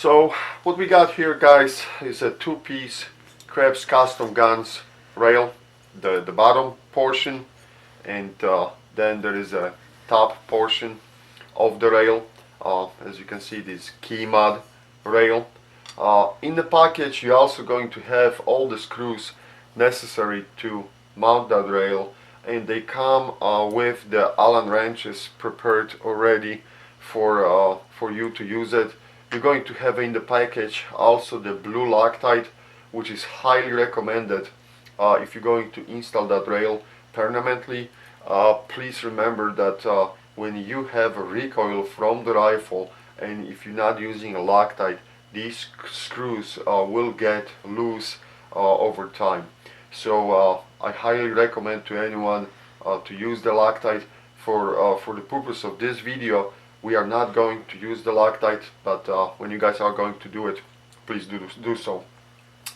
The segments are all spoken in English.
So what we got here, guys, is a two-piece Krebs custom guns rail, the bottom portion, and then there is a top portion of the rail. As you can see, this Keymod rail. In the package, you're also going to have all the screws necessary to mount that rail, and they come with the Allen wrenches prepared already for you to use it. You're going to have in the package also the blue Loctite, which is highly recommended if you're going to install that rail permanently. Please remember that when you have a recoil from the rifle, and if you're not using a Loctite, these screws will get loose over time. So I highly recommend to anyone to use the Loctite. For the purpose of this video, we are not going to use the Loctite, but when you guys are going to do it, please do so.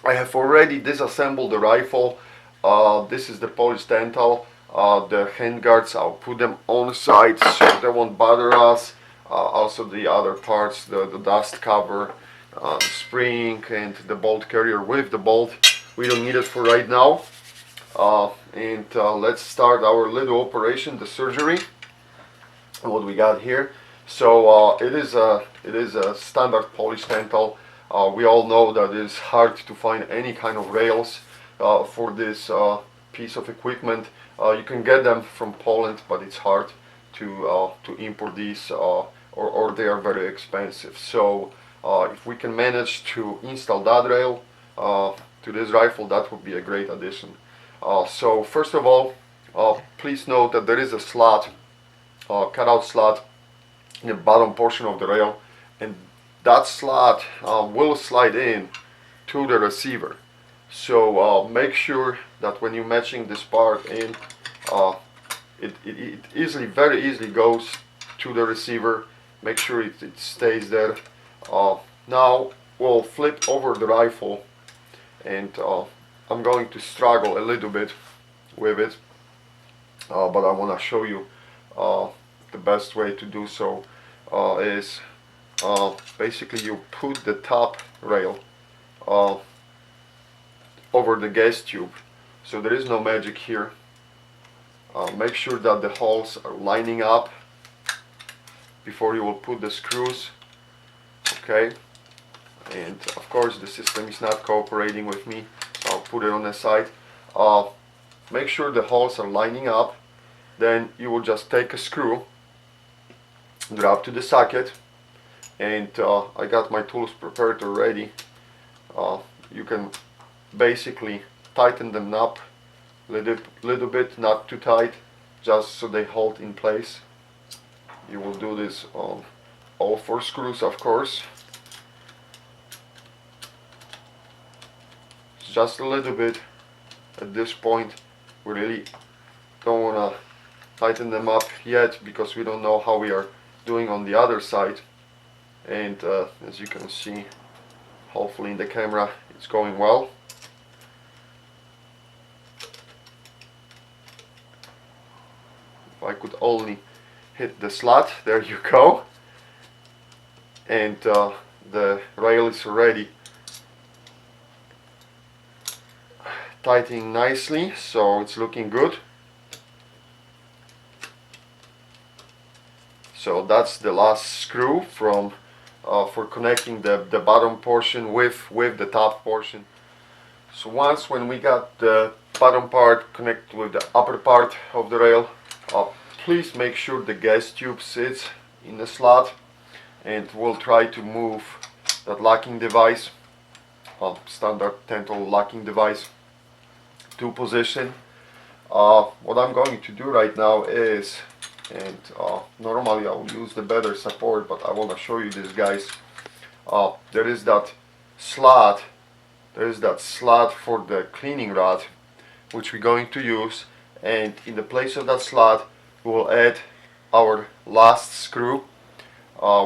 I have already disassembled the rifle. This is the polished dental. The handguards, I'll put them on the side so they won't bother us. Also the other parts, the dust cover, the spring, and the bolt carrier with the bolt. We don't need it for right now. Let's start our little operation, the surgery. What we got here. So it is a standard polished dental. We all know that it is hard to find any kind of rails for this piece of equipment. You can get them from Poland, but it's hard to import these, or they are very expensive. So if we can manage to install that rail to this rifle, that would be a great addition. So first of all, please note that there is a slot, cutout slot in the bottom portion of the rail, and that slot will slide in to the receiver. So make sure that when you're matching this part in, it very easily goes to the receiver. Make sure it stays there. Now we'll flip over the rifle, and I'm going to struggle a little bit with it, but I want to show you the best way to do so is basically you put the top rail over the gas tube. So there is no magic here. Make sure that the holes are lining up before you will put the screws. Okay, and of course the system is not cooperating with me, so I'll put it on the side. Make sure the holes are lining up. Then you will just take a screw, drop to the socket, and I got my tools prepared already. You can basically tighten them up a little bit, not too tight, just so they hold in place. You will do this on all 4 screws, of course. Just a little bit at this point. We really don't want to tighten them up yet because we don't know how we are doing on the other side. And as you can see, hopefully in the camera it's going well. If I could only hit the slot, there you go. And the rail is already tightening nicely, so it's looking good. So that's the last screw from for connecting the bottom portion with the top portion. So when we got the bottom part connected with the upper part of the rail, please make sure the gas tube sits in the slot, and we'll try to move that locking device, standard dental locking device, to position. What I'm going to do right now is, and normally I will use the better support, but I want to show you this, guys. There is that slot for the cleaning rod, which we're going to use, and in the place of that slot we will add our last screw,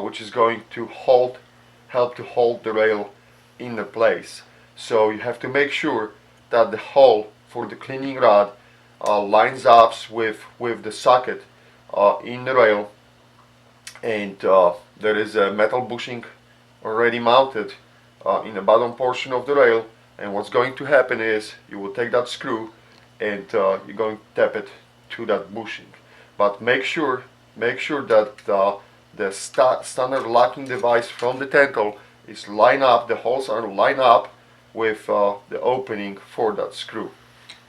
which is going to help to hold the rail in the place. So you have to make sure that the hole for the cleaning rod lines up with the socket in the rail, and there is a metal bushing already mounted in the bottom portion of the rail, and what's going to happen is you will take that screw and you're going to tap it to that bushing. But make sure that the standard locking device from the Tentel is lined up, the holes are lined up with the opening for that screw.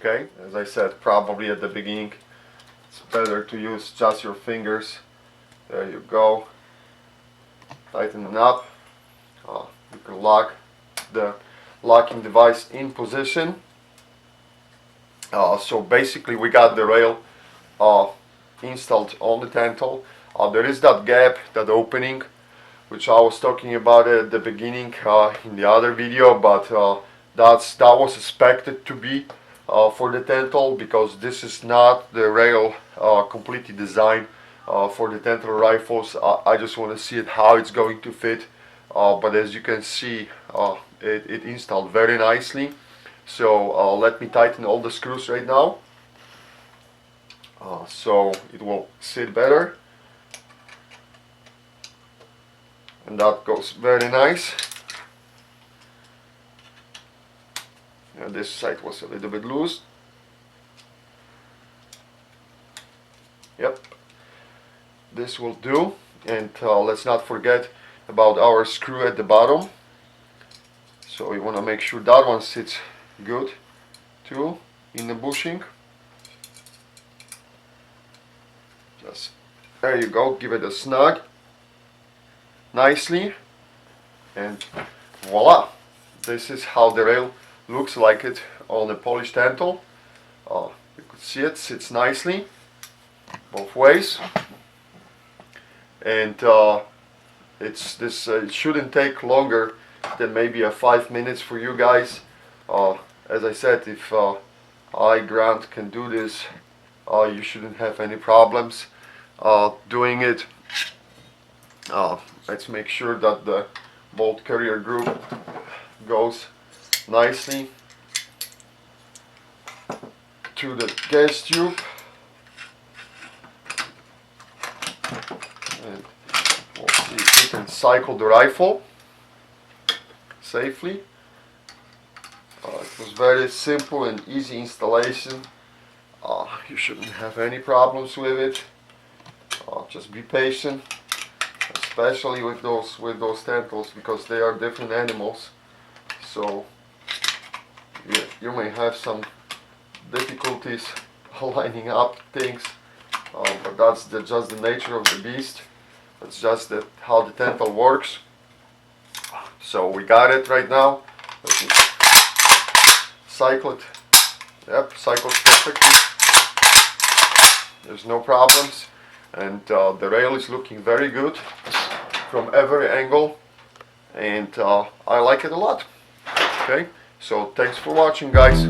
Okay, as I said, probably at the beginning it's better to use just your fingers. There you go. Tighten it up. You can lock the locking device in position. So basically we got the rail installed on the Tentel. There is that gap, that opening, which I was talking about at the beginning in the other video, but that was expected to be for the Tentel, because this is not the rail completely designed for the Tentel rifles. I just want to see it, how it's going to fit, but as you can see, it installed very nicely. So let me tighten all the screws right now, so it will sit better, and that goes very nice. And this side was a little bit loose. Yep, this will do. And let's not forget about our screw at the bottom. So you want to make sure that one sits good too in the bushing. Just there you go, give it a snug nicely, and voila, this is how the rail looks like it on a polished Tentel. You could see it sits nicely both ways, and it shouldn't take longer than maybe 5 minutes for you guys. As I said, if I, Grant, can do this, you shouldn't have any problems doing it. Let's make sure that the bolt carrier group goes nicely to the gas tube, and we'll see if we can cycle the rifle safely. It was very simple and easy installation. You shouldn't have any problems with it. Just be patient, especially with those Tentels, because they are different animals. So you may have some difficulties lining up things, but that's just the nature of the beast. That's just how the Tentel works. So we got it right now. Let me cycle it. Yep, cycles perfectly. There's no problems, and the rail is looking very good from every angle, and I like it a lot. Okay, so thanks for watching, guys.